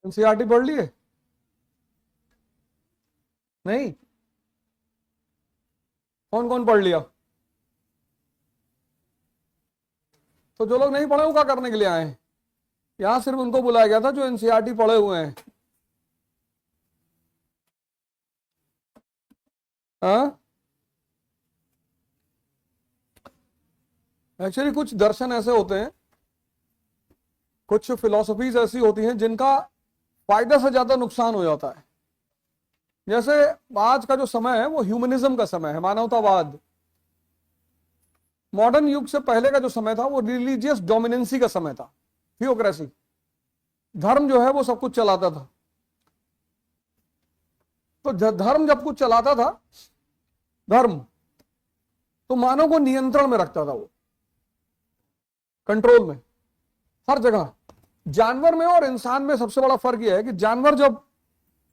NCERT पढ़ लिए? नहीं? कौन कौन पढ़ लिया? तो जो लोग नहीं पढ़े वो क्या करने के लिए आए हैं? यहां सिर्फ उनको बुलाया गया था जो एनसीईआरटी पढ़े हुए हैं। हाँ, एक्चुअली कुछ दर्शन ऐसे होते हैं, कुछ फिलॉसफीज ऐसी होती हैं जिनका फायदा से ज्यादा नुकसान हो जाता है। जैसे आज का जो समय है वो ह्यूमनिज्म का समय है, मानवतावाद। मॉडर्न युग से पहले का जो समय था वो रिलीजियस डोमिनेंसी का समय था, थियोक्रेसी। धर्म जो है वो सब कुछ चलाता था। तो धर्म जब कुछ चलाता था, धर्म तो मानव को नियंत्रण में रखता था, वो कंट्रोल में हर जगह। जानवर में और इंसान में सबसे बड़ा फर्क यह है कि जानवर जब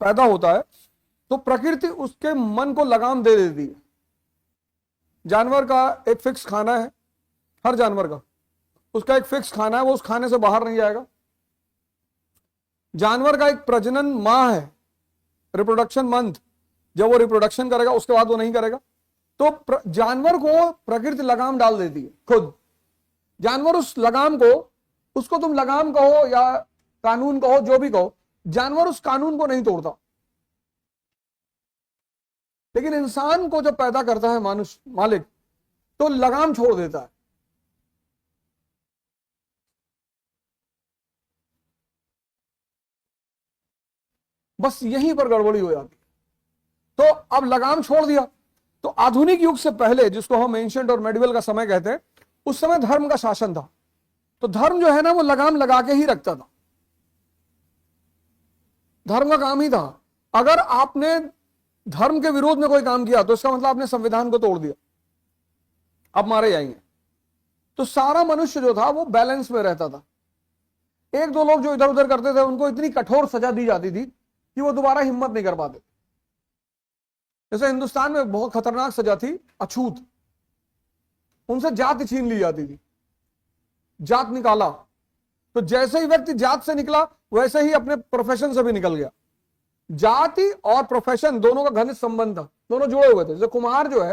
पैदा होता है तो प्रकृति उसके मन को लगाम दे देती है। जानवर का एक फिक्स खाना है, हर जानवर का उसका एक फिक्स खाना है, वो उस खाने से बाहर नहीं जाएगा। जानवर का एक प्रजनन माह है, रिप्रोडक्शन मंथ, जब वो रिप्रोडक्शन करेगा उसके बाद वो नहीं करेगा। तो जानवर को प्रकृति लगाम डाल देती है खुद। जानवर उस लगाम को, उसको तुम लगाम कहो या कानून कहो, जो भी कहो, जानवर उस कानून को नहीं तोड़ता। लेकिन इंसान को जब पैदा करता है मनुष्य मालिक, तो लगाम छोड़ देता है। बस यहीं पर गड़बड़ी हो जाती है। तो अब लगाम छोड़ दिया। तो आधुनिक युग से पहले, जिसको हम एंशिएंट और मेडिवल का समय कहते हैं, उस समय धर्म का शासन था। तो धर्म जो है ना वो लगाम लगा के ही रखता था। धर्म का काम ही था। अगर आपने धर्म के विरोध में कोई काम किया तो इसका मतलब आपने संविधान को तोड़ दिया, आप मारे जाएंगे। तो सारा मनुष्य जो था वो बैलेंस में रहता था। एक दो लोग जो इधर उधर करते थे उनको इतनी कठोर सजा दी जाती थी कि वो दोबारा हिम्मत नहीं कर पाते। जैसे हिंदुस्तान में बहुत खतरनाक सजा थी अछूत, उनसे जात छीन ली जाती थी, जात निकाला। तो जैसे ही व्यक्ति जात से निकला वैसे ही अपने प्रोफेशन से भी निकल गया। जाति और प्रोफेशन दोनों का घनिष्ठ संबंध था, दोनों जुड़े हुए थे। जैसे कुम्हार जो है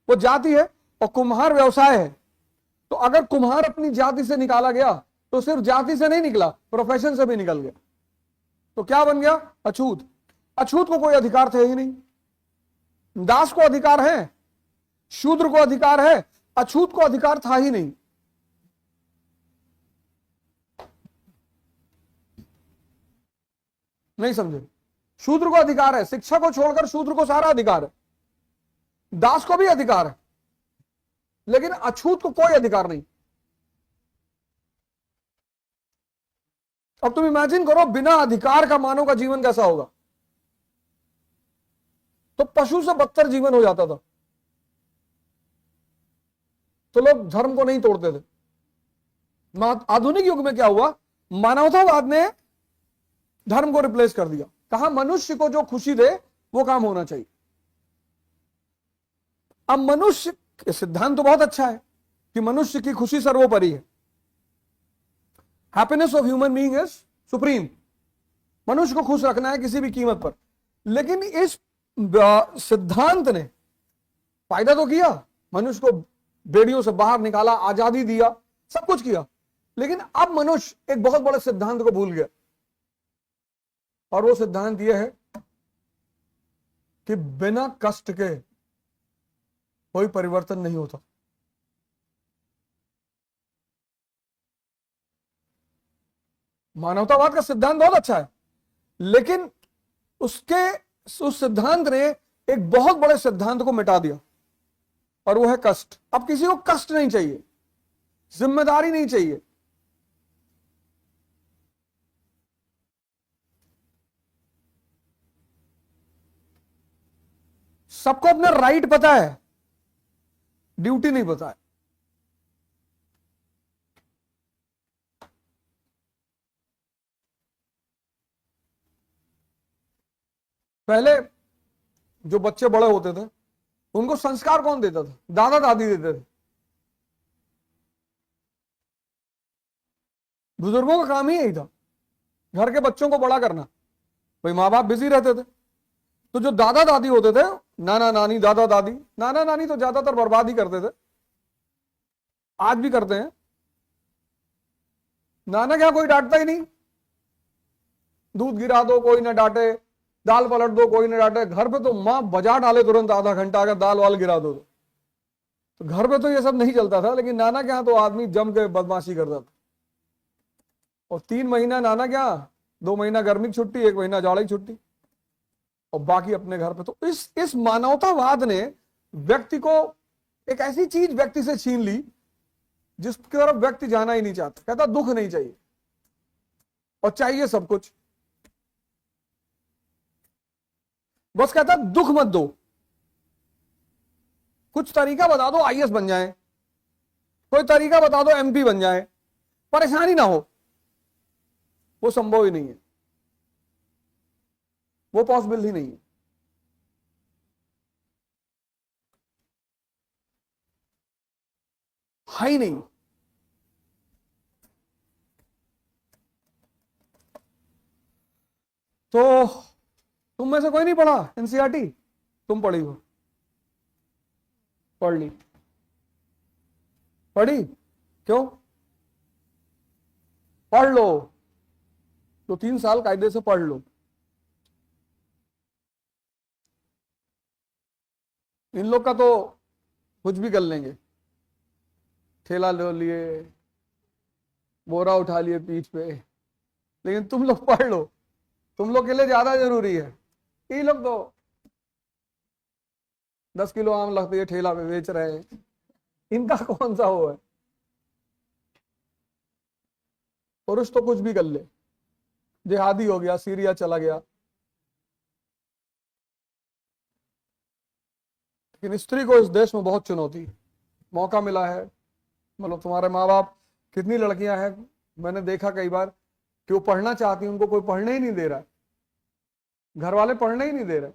वो जाति है और कुम्हार व्यवसाय है। तो अगर कुम्हार अपनी जाति से निकाला गया तो सिर्फ जाति से नहीं निकला, प्रोफेशन से भी निकल गया। तो क्या बन गया? अछूत। अछूत को कोई अधिकार थे ही नहीं। दास को अधिकार है, शूद्र को अधिकार है, अछूत को अधिकार था ही नहीं। नहीं समझे? शूद्र को अधिकार है, शिक्षा को छोड़कर शूद्र को सारा अधिकार है। दास को भी अधिकार है, लेकिन अछूत को कोई अधिकार नहीं। अब तुम इमेजिन करो, बिना अधिकार का मानव का जीवन कैसा होगा? तो पशु से बदतर जीवन हो जाता था। तो लोग धर्म को नहीं तोड़ते थे। आधुनिक युग में क्या हुआ? मानवतावाद ने धर्म को रिप्लेस कर दिया। कहा मनुष्य को जो खुशी दे वो काम होना चाहिए। अब मनुष्य सिद्धांत तो बहुत अच्छा है कि मनुष्य की खुशी सर्वोपरि है। Happiness of human being is supreme. मनुष्य को खुश रखना है किसी भी कीमत पर। लेकिन इस सिद्धांत ने फायदा तो किया, मनुष्य को बेड़ियों से बाहर निकाला, आजादी दिया, सब कुछ किया। लेकिन अब मनुष्य एक बहुत बड़े सिद्धांत को भूल गया, और वो सिद्धांत यह है कि बिना कष्ट के कोई परिवर्तन नहीं होता। मानवतावाद का सिद्धांत बहुत अच्छा है, लेकिन उस सिद्धांत ने एक बहुत बड़े सिद्धांत को मिटा दिया, और वो है कष्ट। अब किसी को कष्ट नहीं चाहिए, जिम्मेदारी नहीं चाहिए। सबको अपना राइट पता है, ड्यूटी नहीं पता है। पहले जो बच्चे बड़े होते थे उनको संस्कार कौन देता था? दादा दादी देते थे। बुजुर्गों का काम ही यही था। घर के बच्चों को बड़ा करना। भाई माँ बाप बिजी रहते थे, तो जो दादा दादी होते थे, नाना नानी दादा दादी, नाना नानी तो ज्यादातर बर्बाद ही करते थे, आज भी करते हैं। नाना क्या कोई डांटता ही नहीं, दूध गिरा दो कोई ना डांटे, दाल पलट दो कोई ना डांटे। घर पे तो माँ बजा डाले तुरंत आधा घंटा अगर दाल वाल गिरा दो तो घर पे तो ये सब नहीं चलता था, लेकिन नाना के यहाँ तो आदमी जम के बदमाशी करता था। और 3 महीना नाना क्या, 2 महीना गर्मी की छुट्टी, 1 महीना जाड़े की छुट्टी, और बाकी अपने घर पे। तो इस मानवतावाद ने व्यक्ति को एक ऐसी चीज व्यक्ति से छीन ली जिसकी तरफ व्यक्ति जाना ही नहीं चाहता। कहता दुख नहीं चाहिए और चाहिए सब कुछ, बस कहता दुख मत दो, कुछ तरीका बता दो आईएएस बन जाए, कोई तरीका बता दो एमपी बन जाए, परेशानी ना हो। वो संभव ही नहीं है, वो पॉसिबल ही नहीं है। है ही नहीं। तो तुम में से कोई नहीं पढ़ा एनसीईआरटी? तुम पढ़ी हो? पढ़ ली? पढ़ी? क्यों? पढ़ लो, तो 3 साल कायदे से पढ़ लो। इन लोग का तो कुछ भी कर लेंगे, ठेला ले लिए, बोरा उठा लिए पीठ पे, लेकिन तुम लोग पढ़ लो, तुम लोग के लिए ज्यादा जरूरी है। ये लोग तो 10 किलो आम लगती है ठेला पे बेच रहे हैं, इनका कौन सा वो है। पुरुष तो कुछ भी कर ले, जिहादी हो गया, सीरिया चला गया, लेकिन स्त्री को इस देश में बहुत चुनौती, मौका मिला है। मतलब तुम्हारे माँ बाप, कितनी लड़कियां हैं मैंने देखा कई बार कि वो पढ़ना चाहती हैं, उनको कोई पढ़ने ही नहीं दे रहा है, घर वाले पढ़ने ही नहीं दे रहे।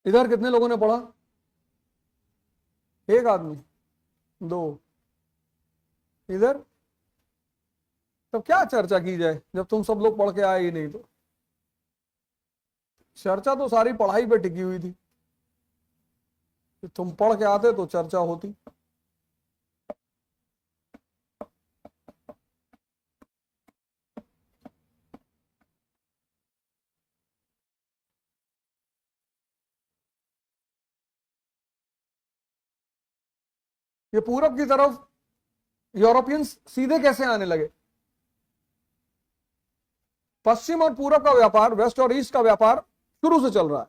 इधर कितने लोगों ने पढ़ा? 1 आदमी, 2। इधर तब क्या चर्चा की जाए जब तुम सब लोग पढ़ के आए ही नहीं? तो चर्चा तो सारी पढ़ाई पे टिकी हुई थी, तुम पढ़ के आते तो चर्चा होती। ये पूरब की तरफ यूरोपियंस सीधे कैसे आने लगे? पश्चिम और पूरब का व्यापार, वेस्ट और ईस्ट का व्यापार शुरू से चल रहा है।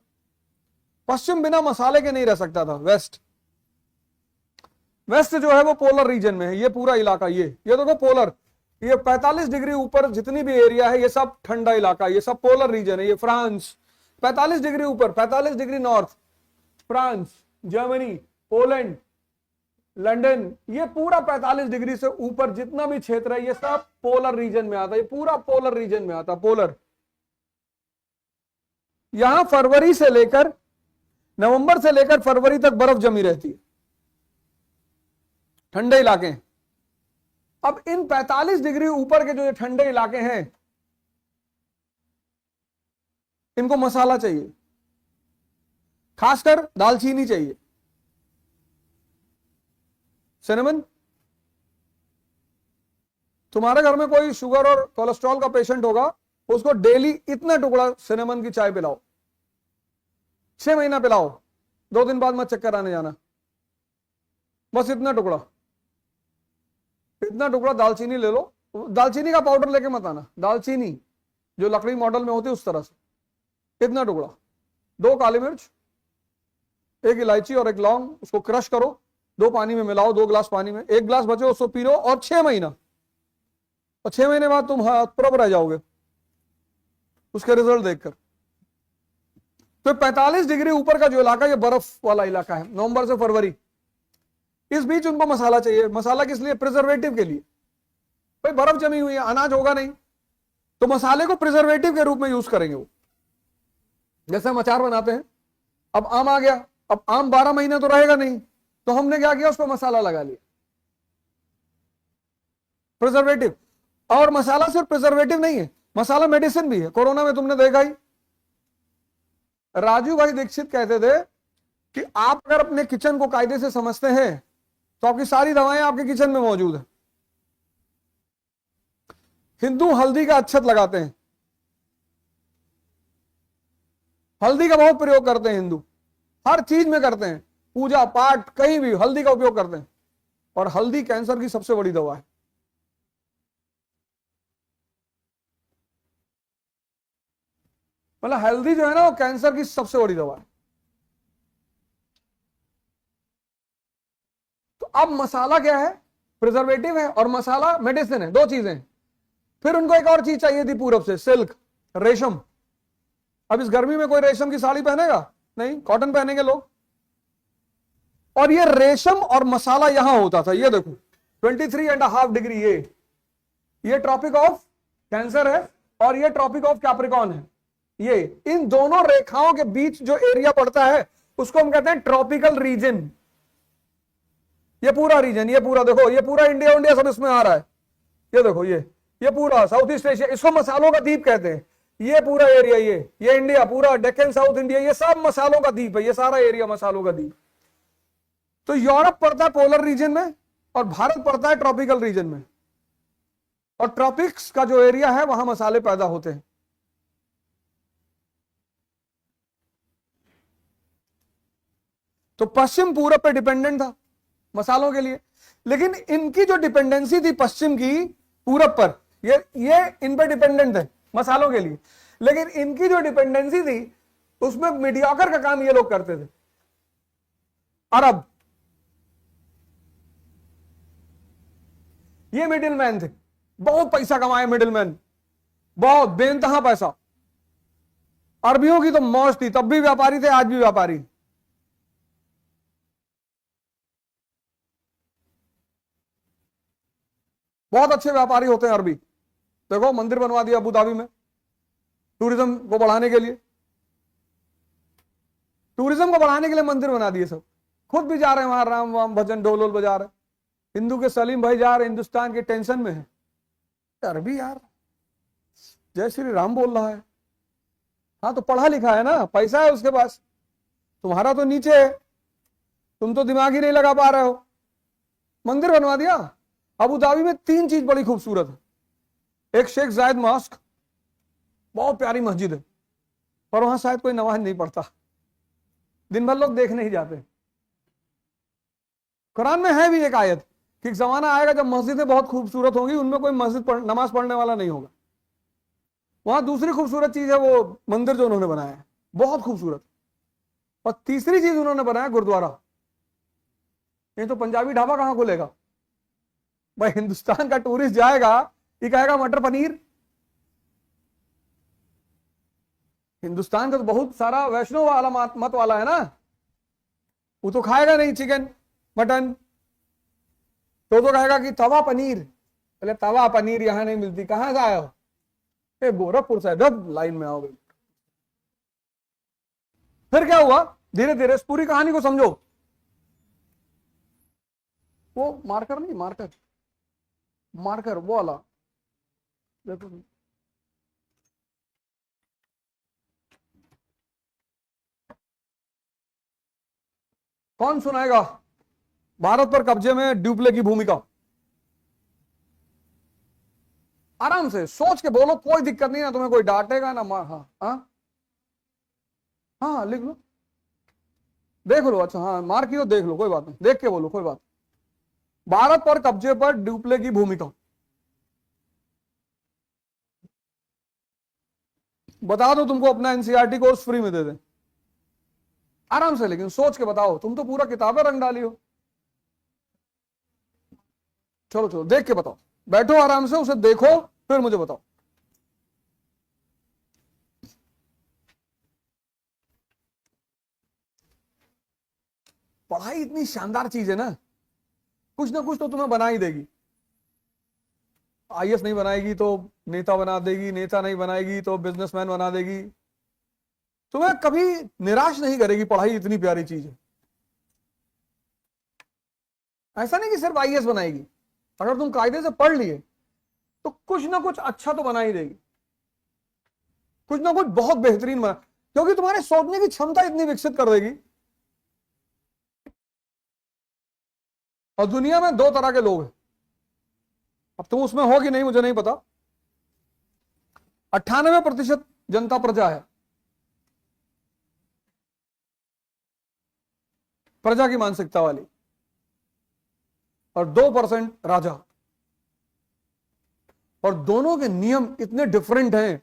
पश्चिम बिना मसाले के नहीं रह सकता था। वेस्ट जो है वो पोलर रीजन में है, ये पूरा इलाका, ये देखो पोलर, ये 45 डिग्री ऊपर जितनी भी एरिया है ये सब ठंडा इलाका, ये सब पोलर रीजन है। ये फ्रांस 45 डिग्री ऊपर, 45 degree north, France, Germany, Poland, London, ये पूरा 45 डिग्री से ऊपर जितना भी क्षेत्र है ये सब पोलर रीजन में आता है। ये पूरा पोलर रीजन में आता है, पोलर। यहां फरवरी से लेकर, नवंबर से लेकर फरवरी तक बर्फ जमी रहती है, ठंडे इलाके हैं। अब इन 45 डिग्री ऊपर के जो ये ठंडे इलाके हैं, इनको मसाला चाहिए, खासकर दालचीनी चाहिए, सिनेमन। तुम्हारे घर में कोई शुगर और कोलेस्ट्रॉल का पेशेंट होगा, उसको डेली इतना टुकड़ा सिनेमन की चाय पिलाओ, 6 महीना पिलाओ, 2 दिन बाद मत चक्कर आने जाना, बस इतना टुकड़ा। इतना टुकड़ा दालचीनी ले लो, दालचीनी का पाउडर लेके मत आना, दालचीनी जो लकड़ी मॉडल में होती है उस तरह से, इतना टुकड़ा, 2 काली मिर्च, 1 इलायची और 1 लौंग, उसको क्रश करो, 2 पानी में मिलाओ, 2 गिलास पानी में, 1 गिलास बचे उसको पी लो, और 6 महीना, और 6 महीने बाद तुम पूरा रह जाओगे उसके रिजल्ट देखकर। तो 45 डिग्री ऊपर का जो इलाका, ये बर्फ वाला इलाका है, नवंबर से फरवरी। इस बीच उनको मसाला चाहिए। मसाला किस लिए? प्रिजर्वेटिव के लिए। भाई बर्फ जमी हुई है, अनाज होगा नहीं, तो मसाले को प्रिजर्वेटिव के रूप में यूज करेंगे वो। जैसे हम अचार बनाते हैं, अब आम आ गया, अब आम 12 महीने तो रहेगा नहीं, तो हमने क्या किया, उस पर मसाला लगा लिया, प्रिजर्वेटिव। और मसाला सिर्फ प्रिजर्वेटिव नहीं है, मसाला मेडिसिन भी है। कोरोना में तुमने देखा ही, राजू भाई दीक्षित कहते थे कि आप अगर अपने किचन को कायदे से समझते हैं तो आपकी सारी दवाएं आपके किचन में मौजूद है। हिंदू हल्दी का अच्छत लगाते हैं, हल्दी का बहुत प्रयोग करते हैं हिंदू, हर चीज में करते हैं, पूजा पाठ कहीं भी हल्दी का उपयोग करते हैं। और हल्दी कैंसर की सबसे बड़ी दवा है। मतलब हल्दी जो है ना, वो कैंसर की सबसे बड़ी दवा है। तो अब मसाला क्या है, प्रिजर्वेटिव है, और मसाला मेडिसिन है, दो चीजें। फिर उनको एक और चीज चाहिए थी पूरब से, सिल्क, रेशम। अब इस गर्मी में कोई रेशम की साड़ी पहनेगा नहीं, कॉटन पहनेंगे लोग। और ये रेशम और मसाला यहां होता था, ये देखो 23.5 डिग्री, ये ट्रॉपिक ऑफ कैंसर है और ये ट्रॉपिक ऑफ कैप्रिकॉर्न है। ये इन दोनों रेखाओं के बीच जो एरिया पड़ता है उसको हम कहते हैं ट्रॉपिकल रीजन। ये पूरा रीजन, ये पूरा देखो, ये पूरा इंडिया सब इसमें आ रहा है। ये देखो, ये पूरा साउथ ईस्ट एशिया, इसको मसालों का द्वीप कहते हैं। ये पूरा एरिया, ये इंडिया पूरा, डेक्कन साउथ इंडिया, ये सब मसालों का द्वीप है, ये सारा एरिया मसालों का द्वीप। तो यूरोप पड़ता है पोलर रीजन में और भारत पड़ता है ट्रॉपिकल रीजन में। और ट्रॉपिक्स का जो एरिया है वहां मसाले पैदा होते हैं। तो पश्चिम पूरब पे डिपेंडेंट था मसालों के लिए, लेकिन इनकी जो डिपेंडेंसी थी पश्चिम की पूरब पर, ये इन पर डिपेंडेंट है मसालों के लिए, लेकिन इनकी जो डिपेंडेंसी थी उसमें मीडियोकर का काम ये लोग करते थे। अरब, ये मिडिलमैन थे, बहुत पैसा कमाए मिडिलमैन, बहुत बेइंतहा पैसा। अरबियों की तो मौज थी, तब भी व्यापारी थे, आज भी व्यापारी। बहुत अच्छे व्यापारी होते हैं अरबी। देखो मंदिर बनवा दिया अबू धाबी में टूरिज्म को बढ़ाने के लिए, टूरिज्म को बढ़ाने के लिए मंदिर बना दिए सब। खुद भी जा रहे हैं वहां, राम वाम भजन ढोल वोल बजा रहे। हिंदू के सलीम भाई जा रहे, हिंदुस्तान के टेंशन में है। अरबी यार जय श्री राम बोल रहा है। हाँ तो पढ़ा लिखा है ना, पैसा है उसके पास, तुम्हारा तो नीचे है, तुम तो दिमाग ही नहीं लगा पा रहे हो। मंदिर बनवा दिया। अबू धाबी में 3 चीज बड़ी खूबसूरत है। एक शेख जायद मॉस्क, बहुत प्यारी मस्जिद है, पर वहां शायद कोई नमाज नहीं पढ़ता, दिन भर लोग देखने ही जाते। कुरान में है भी एक आयत कि एक जमाना आएगा जब मस्जिदें बहुत खूबसूरत होंगी, उनमें कोई नमाज पढ़ने वाला नहीं होगा। वहां दूसरी खूबसूरत चीज है वो मंदिर जो उन्होंने बनाया है, बहुत खूबसूरत। और तीसरी चीज उन्होंने बनाया गुरुद्वारा। ये तो पंजाबी ढाबा कहां खुलेगा भाई, हिंदुस्तान का टूरिस्ट जाएगा, ये कहेगा मटर पनीर। हिंदुस्तान का तो बहुत सारा वैष्णव वाला मत वाला है ना, वो तो खाएगा नहीं चिकन मटन, तो कहेगा कि तवा पनीर। पहले तवा पनीर यहां नहीं मिलती, कहां से आए हो? गोरखपुर से। जब लाइन में आओगे फिर क्या हुआ, धीरे धीरे इस पूरी कहानी को समझो। वो मार्कर नहीं, मार्कर वो वाला देखो, कौन सुनाएगा भारत पर कब्जे में ड्यूप्ले की भूमिका? आराम से सोच के बोलो, कोई दिक्कत नहीं ना, तुम्हें कोई डांटेगा ना। हाँ हाँ हाँ लिख लो, देख लो। अच्छा हाँ मार्क किया, देख लो, कोई बात नहीं, देख के बोलो, कोई बात। भारत पर कब्जे पर ड्यूप्ले की भूमिका बता दो, तुमको अपना एनसीईआरटी कोर्स फ्री में दे दें आराम से, लेकिन सोच के बताओ। तुम तो पूरा किताबें रंग डाली हो। चलो चलो देख के बताओ, बैठो आराम से, उसे देखो फिर मुझे बताओ। पढ़ाई इतनी शानदार चीज है ना कुछ तो तुम्हें बना ही देगी। आईएएस नहीं बनाएगी तो नेता बना देगी, नेता नहीं बनाएगी तो बिजनेसमैन बना देगी। तुम्हें कभी निराश नहीं करेगी। पढ़ाई इतनी प्यारी चीज है। ऐसा नहीं कि सिर्फ आईएएस बनाएगी, अगर तुम कायदे से पढ़ लिए तो कुछ ना कुछ अच्छा तो बना ही देगी, कुछ ना कुछ बहुत बेहतरीन बना, क्योंकि तुम्हारे सोचने की क्षमता इतनी विकसित कर देगी। और दुनिया में दो तरह के लोग हैं, अब तुम उसमें हो कि नहीं मुझे नहीं पता। 98% जनता प्रजा है, प्रजा की मानसिकता वाली, और 2% राजा। और दोनों के नियम इतने डिफरेंट हैं।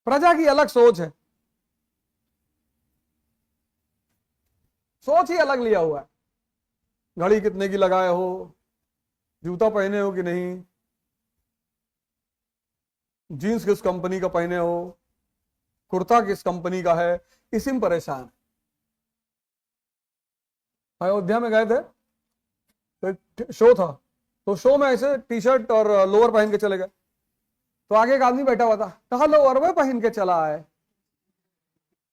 प्रजा की अलग सोच है, सोच ही अलग लिया हुआ है, घड़ी कितने की लगाए हो, जूता पहने हो कि नहीं, जीन्स किस कंपनी का पहने हो, कुर्ता किस कंपनी का है, इसी में परेशान है। अयोध्या में गए थे तो शो था, तो शो में ऐसे टी शर्ट और लोअर पहन के चले गए, तो आगे एक आदमी बैठा हुआ था, कहा लोअर में पहन के चला है,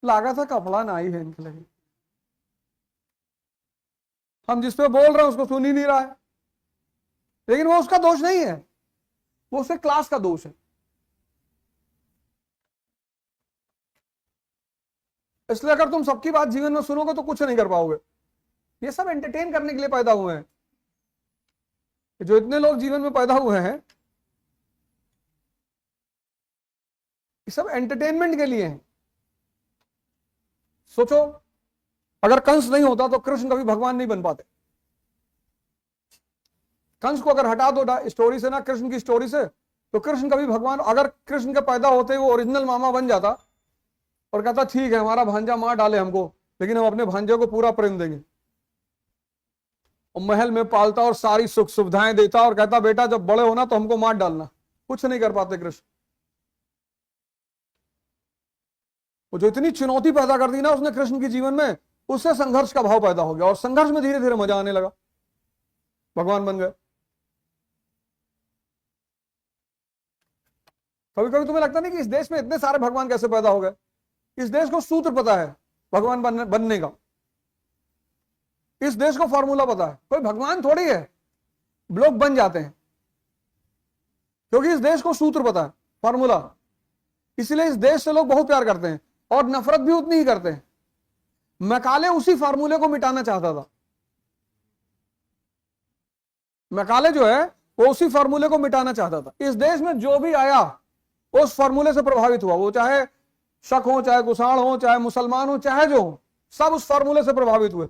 लागा था कपड़ा ना ही पहन के लगे। हम जिस पे बोल रहे हैं उसको सुन ही नहीं रहा है, लेकिन वो उसका दोष नहीं है, वो उसके क्लास का दोष है। इसलिए अगर तुम सबकी बात जीवन में सुनोगे तो कुछ नहीं कर पाओगे। ये सब एंटरटेन करने के लिए पैदा हुए हैं, जो इतने लोग जीवन में पैदा हुए हैं ये सब एंटरटेनमेंट के लिए हैं। सोचो, अगर कंस नहीं होता तो कृष्ण कभी भगवान नहीं बन पाते। कंस को अगर हटा दो स्टोरी से ना, कृष्ण की स्टोरी से, तो कृष्ण कभी भगवान, अगर कृष्ण के पैदा होते वो ओरिजिनल मामा बन जाता और कहता ठीक है हमारा भांजा मार डाले हमको, लेकिन हम अपने भांजे को पूरा प्रेम देंगे, और महल में पालता और सारी सुख सुविधाएं देता और कहता बेटा जब बड़े होना तो हमको मार डालना, कुछ नहीं कर पाते कृष्ण। वो जो इतनी चुनौती पैदा कर दी ना उसने कृष्ण के जीवन में, उससे संघर्ष का भाव पैदा हो गया, और संघर्ष में धीरे धीरे मजा आने लगा, भगवान बन गए। कभी कभी तुम्हें लगता नहीं कि इस देश में इतने सारे भगवान कैसे पैदा हो गए? इस देश को सूत्र पता है भगवान बनने का, इस देश को फॉर्मूला पता है। कोई भगवान थोड़ी है, लोग बन जाते हैं क्योंकि इस देश को सूत्र पता है, फॉर्मूला। इसलिए इस देश से लोग बहुत प्यार करते हैं और नफरत भी उतनी ही करते हैं। मैकाले उसी फार्मूले को मिटाना चाहता था। मैकाले जो है वो उसी फार्मूले को मिटाना चाहता था। इस देश में जो भी आया उस फार्मूले से प्रभावित हुआ, वो चाहे शक हो, चाहे कुषाण हो, चाहे मुसलमान हो, चाहे जो हो, सब उस फार्मूले से प्रभावित हुए।